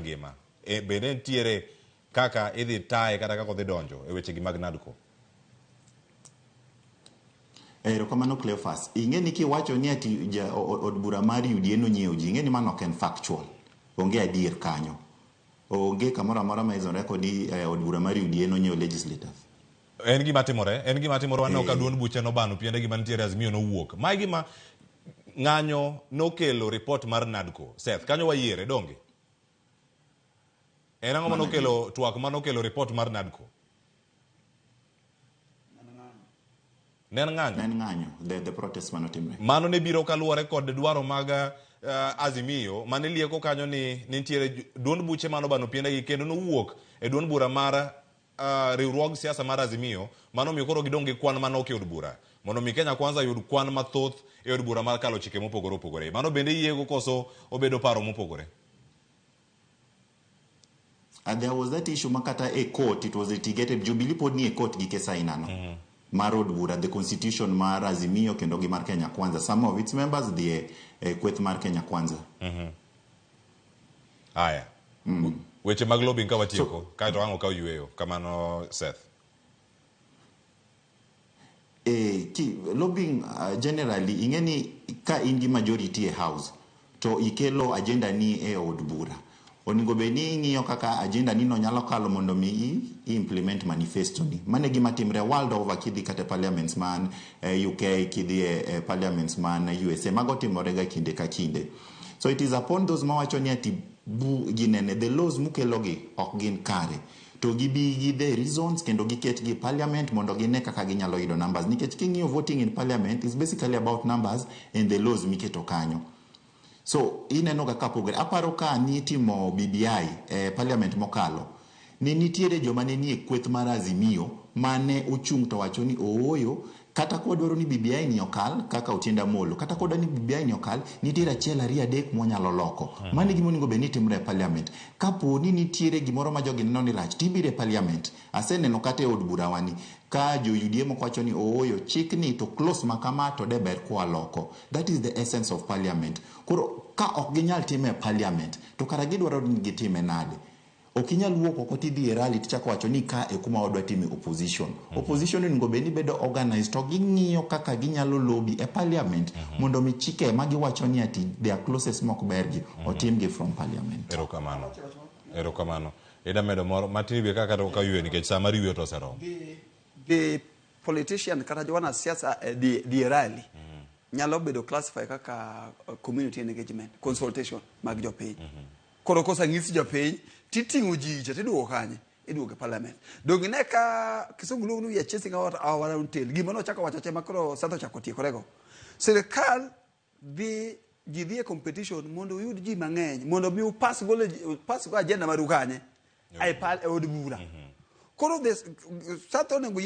ngima bende nitiere kaka idhi taye kata kaka odhi donjo e wechegi mag NADCO. Erokamano Cleophas, ing'e ni kiwacho ni ati od bura mar UDA nonyiewo ji, ing'e ni mano ok en factual, onge adier kanyo, onge kamoro amora ma izore kodi od bura mar UDA nonyiewo legislators. En gima timore waneno ka duond buche nobano piende gima nitiere Azimio nowuok. Mae gima ng'anyo nokelo report mar NADCO. Seth, kanyo wayiere donge? En ang'o manokelo twak manokelo report mar NADCO? Nen ng'anyo. The protest manotimre. Mano ne biro kaluwore kod dwaro mag Azimio mane lieko kanyo ni nitiere duond buche manobano piendegi kendo nowuok e duond bura mar riwruog siasa mar Azimio mano miyo koro gidong' gi kwan manok e od bura mondo mi Kenya Kwanza yud kwan mathoth e od bura mar kalo chike mopogore opogore. Mano bende yiego koso obedo paro mopogore. There was that issue makata a court, it was litigated, Jubilee pod ni a court gi kesa inano. Mar od bura, the constitution mar Azimio kendo gi mar Kenya Kwanza. Some of its members the kweth mar Kenya Kwanza. Aya. Weche mag lobbying ka watieko kaito ang'o ka yueyo kamano Seth. Lobbying generally ing'e ni ka in gi majority e house to ikelo agenda ni e od bura, onego bed ni ing'iyo kaka agenda ni no nyalo kalo mondo mi implement manifesto ni. Mane gima timre world over, kidhi kata parliaments man UK, kidhi e parliaments man USA, mago timore ga kinde ka kinde. So it is upon those mawacho ni ati ginene the laws mukelogi ok gin kare to gibi gi the reasons kendo giket gi parliament mondo gine kaka ginyalo yudo numbers, nikech king'iyo voting in parliament is basically about numbers and the laws miketo kanyo. So ineno ga kapogre aparo ka ni timo BBI parliament mokalo ni nitiere joma ne nie kweth mar Azimio mane ochung' to wacho ni ooyo kata kodwaro ni BBI ni okal kaka Otiende Amollo, kata kodwaro ni BBI ni okal nitiere achiel ariyo adek monyalo loko. Mane gima onego bed ni timre e parliament. Kapo ni nitiere gimoro ma jogi neno ni rach tibire parliament. Aseneno kata e od bura wani ka jo UDA moko wacho ni ooyo chik ni to close makama to de ber kwa loko. That is the essence of parliament. Koro ka ok ginyal time e parliament to kara gidwaro ni gitime nade? Okinyal wuok oko tidhi e rally tichako wacho ni ka e kuma wadwa time opposition. Opposition onego bed ni bedo organized to ging'iyo kaka ginyalo lobby e parliament mondo mi chike ma giwacho ni ati their closest mok bergi otimgi from parliament. Erokamano. Ida medo moro matini be kaka to ka yue nikech sama riwe to serom. The politician kata jwana siasa di rally nyalo bedo classify kaka community engagement consultation mag jopiny. Koro kosa ng'isi jopiny titing'o ji tiduogo kanye iduogo e parliament. Donge ne ka kisungu luongo ni chasing our own tail. Gima nochako wacho chema koro Seth chako tiekorego. Sirikal ji dhi e competition mondo uyud ji mang'eny mondo mi pass go agenda maru kanye e od bura. Koro Seth onego